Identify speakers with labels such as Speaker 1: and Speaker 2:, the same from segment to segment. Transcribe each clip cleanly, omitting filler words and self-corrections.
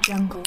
Speaker 1: Jungle.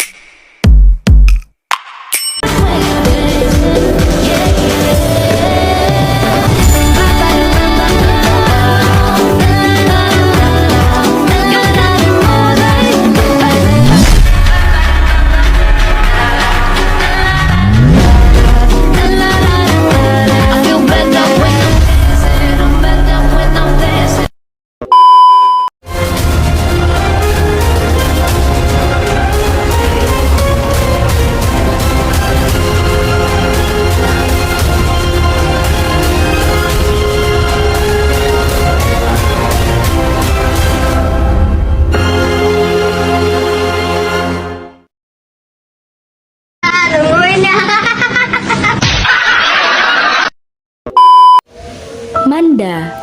Speaker 2: Manda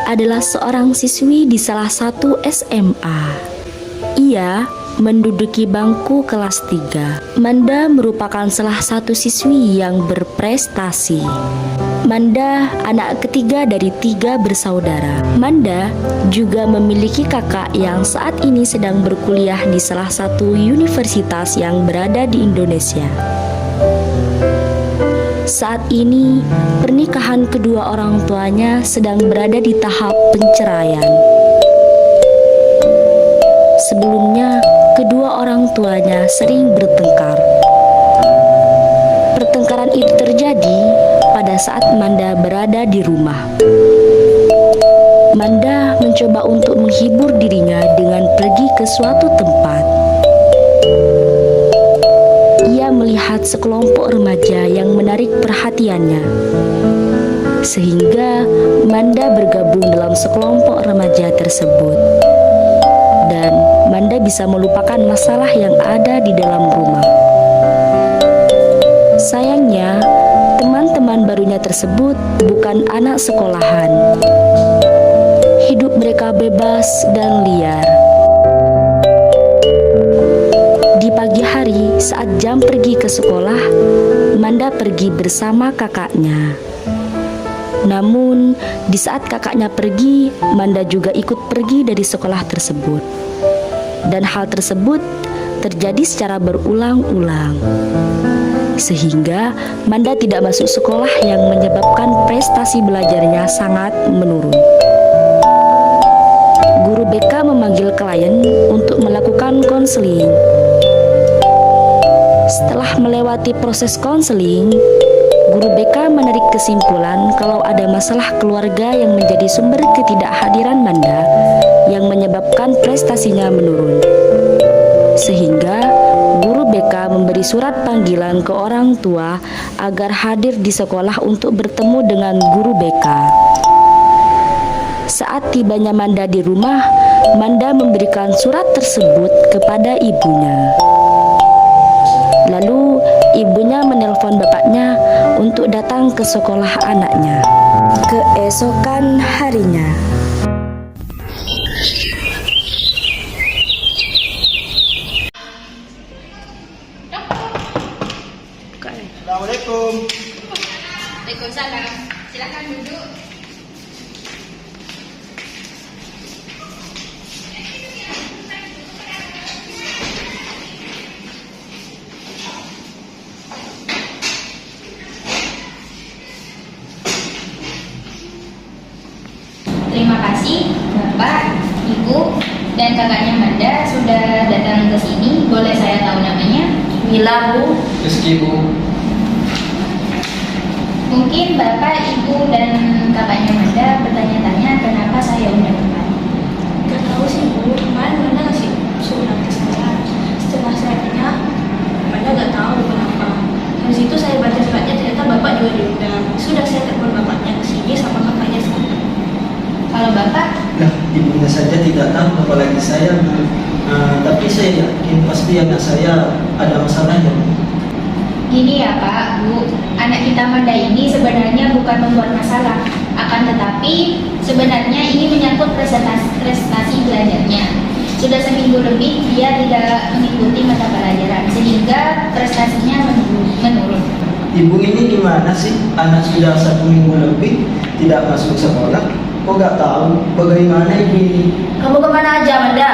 Speaker 2: adalah seorang siswi di salah satu SMA. Ia menduduki bangku kelas 3. Manda merupakan salah satu siswi yang berprestasi. Manda anak ketiga dari 3 bersaudara. Manda juga memiliki kakak yang saat ini sedang berkuliah di salah satu universitas yang berada di Indonesia. Saat ini, pernikahan kedua orang tuanya sedang berada di tahap penceraian. Sebelumnya, kedua orang tuanya sering bertengkar. Pertengkaran itu terjadi pada saat Manda berada di rumah. Manda mencoba untuk menghibur dirinya dengan pergi ke suatu tempat. Ia melihat sekelompok remaja yang menarik perhatiannya, sehingga Manda bergabung dalam sekelompok remaja tersebut. Dan Manda bisa melupakan masalah yang ada di dalam rumah. Sayangnya, teman-teman barunya tersebut bukan anak sekolahan. Hidup mereka bebas dan liar. Di pagi hari, saat jam pergi ke sekolah, Manda pergi bersama kakaknya. Namun, di saat kakaknya pergi, Manda juga ikut pergi dari sekolah tersebut. Dan hal tersebut terjadi secara berulang-ulang. Sehingga Manda tidak masuk sekolah yang menyebabkan prestasi belajarnya sangat menurun. Guru BK memanggil klien untuk melakukan konseling. Setelah melewati proses konseling, guru BK menarik kesimpulan kalau ada masalah keluarga yang menjadi sumber ketidakhadiran Manda yang menyebabkan prestasinya menurun. Sehingga guru BK memberi surat panggilan ke orang tua agar hadir di sekolah untuk bertemu dengan guru BK. Saat tibanya Manda di rumah, Manda memberikan surat tersebut kepada ibunya. Lalu ibunya menelpon bapaknya untuk datang ke sekolah anaknya. Keesokan harinya,
Speaker 3: Assalamualaikum.
Speaker 4: Waalaikumsalam. Silakan duduk. Terima kasih Bapak, Ibu, dan kakaknya Manda sudah datang ke sini. Boleh saya tahu namanya?
Speaker 2: Mila, Bu.
Speaker 3: Rizky, Bu.
Speaker 4: Mungkin Bapak, Ibu, dan kakaknya Manda bertanya-tanya kenapa saya undang Bapak.
Speaker 5: Gak tahu sih Bu, kemarin Manda ngasih surat ke saya. Setelah saya tanya, Manda gak tahu kenapa. Habis itu saya baca suratnya, ternyata Bapak juga diundang. Sudah saya telepon Bapaknya ke sini sama kakaknya sini.
Speaker 4: Kalau Bapak,
Speaker 3: Nah, ibunya saja tidak tahu, apalagi saya. Tapi saya yakin pasti anak saya ada masalahnya.
Speaker 4: gini ya Pak, Bu, anak kita Manda ini sebenarnya bukan membuat masalah, akan tetapi sebenarnya ini menyangkut prestasi belajarnya. Sudah seminggu lebih dia tidak mengikuti mata pelajaran, sehingga prestasinya menurun.
Speaker 3: Ibu ini gimana sih? Anak sudah 1 minggu lebih tidak masuk sekolah. Kok nggak tahu bagaimana ibu ini?
Speaker 2: Kamu kemana aja, Manda?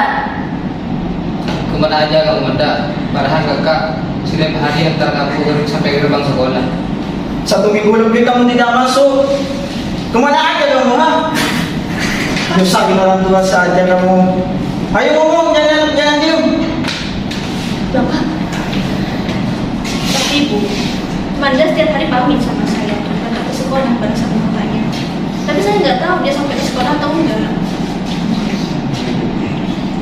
Speaker 3: Ke
Speaker 1: kemana aja kamu Manda? Padahal kakak setiap hari antar kamu sampai gerbang sekolah.
Speaker 3: 1 minggu lebih kamu tidak masuk. Kemana aja kamu, ha? Nyusahin orang tua saja kamu. Ayo ngomong, jangan diem.
Speaker 5: Bapak. Tapi Ibu, Manda setiap hari pamit sama saya berangkat ke sekolah bareng sama bapaknya. Tapi saya nggak tahu dia sampai ke sekolah atau enggak.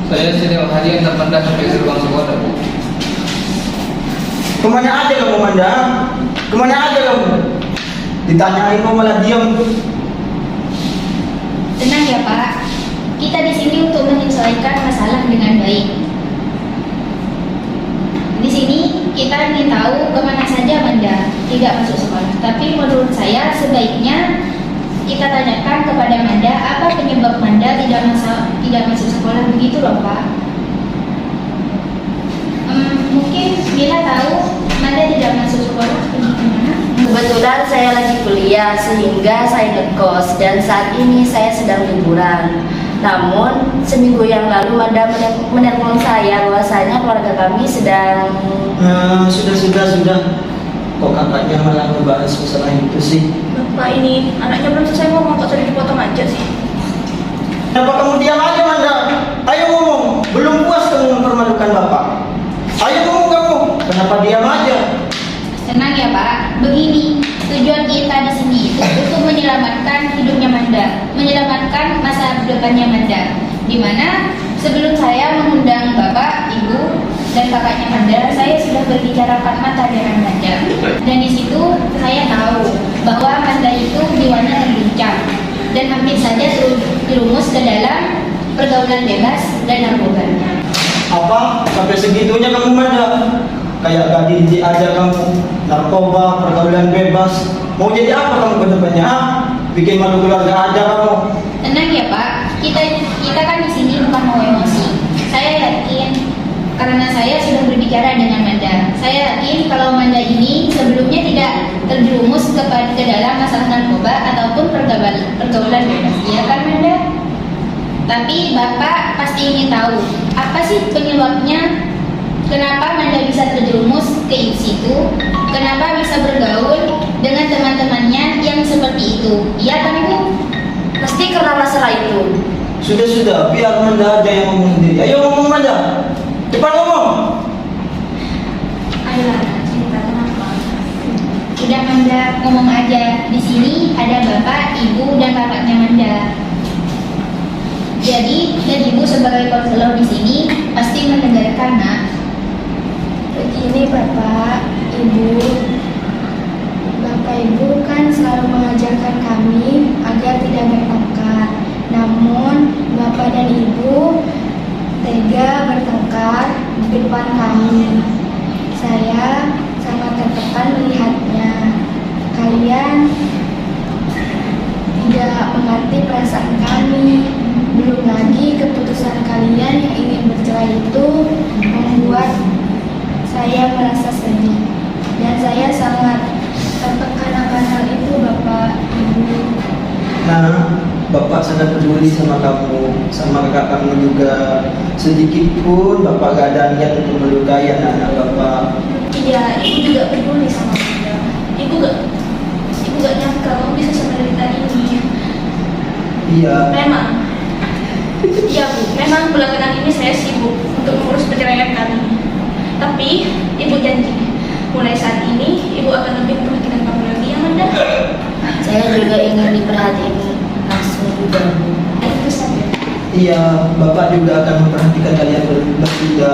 Speaker 1: Saya setiap hari antar Manda sampai gerbang sekolah, Bu.
Speaker 3: Kemana aja kamu, Manda? Kemana aja kamu? Ditanyain kamu malah diam.
Speaker 4: Tenang ya Pak, kita di sini untuk menyelesaikan masalah dengan baik. Di sini kita ingin tahu kemana saja Manda tidak masuk sekolah. Tapi menurut saya sebaiknya kita tanyakan kepada Manda apa penyebab Manda tidak masuk sekolah, begitu loh Pak. Mungkin Mila tahu Manda tidak masuk sekolah gimana?
Speaker 2: Kebetulan saya lagi kuliah sehingga saya ngekos dan saat ini saya sedang liburan. Namun seminggu yang lalu Manda menelpon saya bahwasanya keluarga kami sedang
Speaker 3: Sudah. Kok kakaknya malah ngebahas masalah itu sih?
Speaker 5: Bapak ini anaknya belum selesai ngomong kok sudah dipotong aja sih.
Speaker 3: Kenapa kamu diam aja, Manda? Ayo ngomong. Belum puas kamu mempermalukan bapak. Ayo ngomong kamu. Kenapa diam aja?
Speaker 4: Tenang ya Pak, begini tujuan kita di sini itu untuk menyelamatkan hidupnya Manda, menyelamatkan masa depannya Manda. Dimana sebelum saya mengundang Bapak, Ibu, dan kakaknya Manda, saya sudah berbicara empat mata dengan Manda. Dan di situ saya tahu bahwa Manda itu jiwanya terguncang dan hampir saja terjerumus ke dalam pergaulan bebas dan narkoba.
Speaker 3: Apa? Sampai segitunya kamu, Manda? Kayak gak dididik aja kamu. Narkoba, pergaulan bebas. Mau jadi apa kamu ke depannya? Ha? Bikin malu keluarga aja kamu.
Speaker 4: Tenang ya Pak, kita kan di sini bukan mau emosi. Saya yakin karena saya sudah berbicara dengan Manda. Saya yakin kalau Manda ini sebelumnya tidak terjerumus ke dalam masalah narkoba ataupun pergaulan bebas. Iya kan Manda? Tapi Bapak pasti ingin tahu apa sih penyebabnya, kenapa Manda bisa terjerumus ke situ, kenapa bisa bergaul dengan teman-temannya yang seperti itu. Iya kan Ibu?
Speaker 2: pasti karena masalah itu.
Speaker 3: Sudah, biar Manda aja yang ngomong sendiri. Ayo ngomong, Manda. Cepat ngomong.
Speaker 5: Ayolah, cerita kenapa?
Speaker 4: Udah Manda ngomong aja. Di sini ada Bapak, Ibu, dan kakaknya Manda. Jadi, dan Ibu sebagai konselor di sini pasti mendengarkan, Nak.
Speaker 6: Begini Bapak, Ibu. Bapak Ibu kan selalu mengajarkan kami agar tidak bertengkar. Namun Bapak dan Ibu tega bertengkar di depan kami. Saya sangat tertekan melihatnya. Kalian tidak mengerti perasaan kami. Belum lagi keputusan kalian yang ingin bercerai itu membuat saya merasa sedih. Dan saya sangat tertekan akan hal itu Bapak, Ibu.
Speaker 3: Nah, Bapak sangat peduli sama kamu, sama kakak kamu juga. Sedikit pun Bapak gak ada niat untuk melukai anak-anak Bapak.
Speaker 5: Iya, Ibu juga peduli sama Manda. Ibu gak nyangka kamu bisa semenderita ini.
Speaker 3: Iya.
Speaker 5: Iya Bu, memang belakangan ini saya sibuk untuk mengurus perceraian kami. Tapi Ibu janji, mulai saat ini Ibu akan lebih memperhatikan kamu lagi ya Manda.
Speaker 2: Saya juga ingin diperhatiin langsung juga, Bu.
Speaker 5: Itu saja.
Speaker 3: Iya, Bapak juga akan memperhatikan kalian bertiga,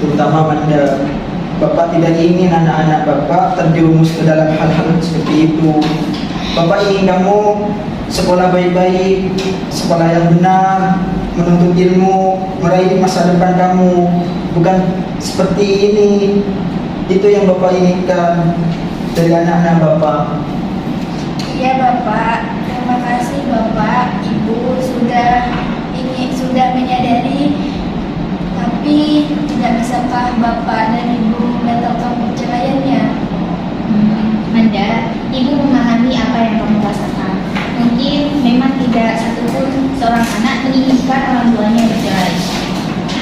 Speaker 3: terutama Manda. Bapak tidak ingin anak-anak Bapak terjerumus ke dalam hal-hal seperti itu. Bapak ingin kamu sekolah baik-baik, sekolah yang benar, menuntut ilmu, meraih masa depan kamu. Bukan seperti ini. Itu yang Bapak inginkan dari anak-anak Bapak.
Speaker 6: Iya Bapak, terima kasih Bapak, Ibu sudah menyadari. Tapi tidak bisakah Bapak dan Ibu membatalkan perceraiannya?
Speaker 4: Manda, Ibu memahami apa yang kamu rasakan. Mungkin memang tidak satupun seorang anak menginginkan orang tuanya bercerai.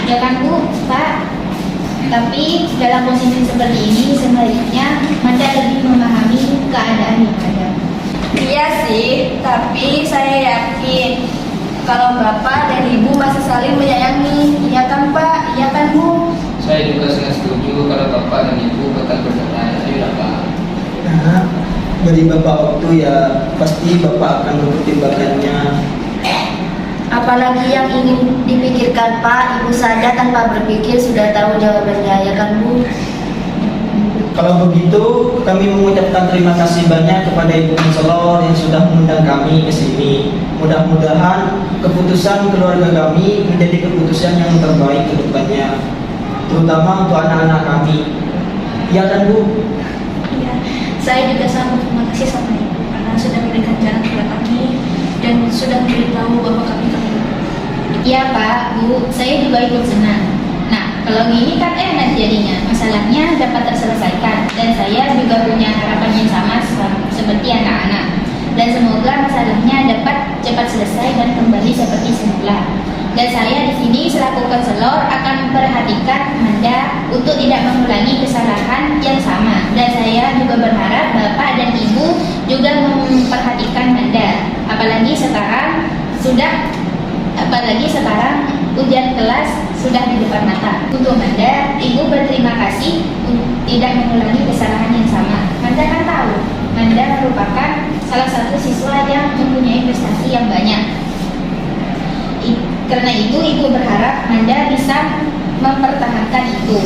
Speaker 4: Ya kan Bu, Pak? Tapi dalam posisi seperti ini sebaiknya Manda lebih memahami keadaan yang ada.
Speaker 5: Iya sih, tapi saya yakin kalau Bapak dan Ibu masih saling menyayangi. Iya kan Pak? Iya kan Bu?
Speaker 1: Saya juga sangat setuju kalau Bapak dan Ibu bakal bercerai. Ayolah Pak.
Speaker 3: Nah, bagi Bapak waktu ya pasti Bapak akan mempertimbangkannya.
Speaker 6: Apalagi yang ingin dipikirkan Pak, Ibu saja tanpa berpikir sudah tahu jawabannya, ya kan Bu?
Speaker 3: Kalau begitu, kami mengucapkan terima kasih banyak kepada Ibu Konselor yang sudah mengundang kami ke sini. Mudah-mudahan keputusan keluarga kami menjadi keputusan yang terbaik ke depannya, terutama untuk anak-anak kami. Ya kan Bu?
Speaker 5: Iya, saya juga sangat berterima kasih sama Ibu karena sudah memberikan jalan kepada kami dan sudah memberitahu bahwa kami.
Speaker 4: Iya Pak, Bu, saya juga ikut senang. Nah, kalau gini kan enak jadinya, masalahnya dapat terselesaikan dan saya juga punya harapan yang sama seperti anak-anak. Dan semoga masalahnya dapat cepat selesai dan kembali seperti semula. Dan saya di sini selaku konselor akan memperhatikan Manda untuk tidak mengulangi kesalahan yang sama. Dan saya juga berharap Bapak dan Ibu juga memperhatikan Manda. Apalagi sekarang ujian kelas sudah di depan mata. Untuk Manda, Ibu berterima kasih tidak mengulangi kesalahan yang sama. Manda kan tahu, Manda merupakan salah satu siswa yang mempunyai prestasi yang banyak. Karena itu, Ibu berharap Manda bisa mempertahankan itu.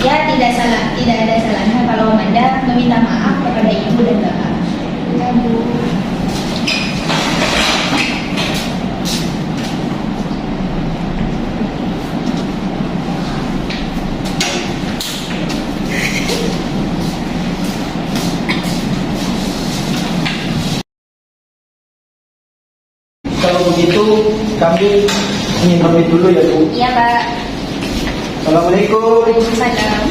Speaker 4: Ya, tidak ada salahnya kalau Manda meminta maaf kepada Ibu dan Bapak.
Speaker 6: Ya Bu.
Speaker 3: Kalau begitu, kami ingin pamit dulu ya Bu.
Speaker 4: Iya Pak.
Speaker 3: Assalamualaikum.
Speaker 4: Waalaikumsalam.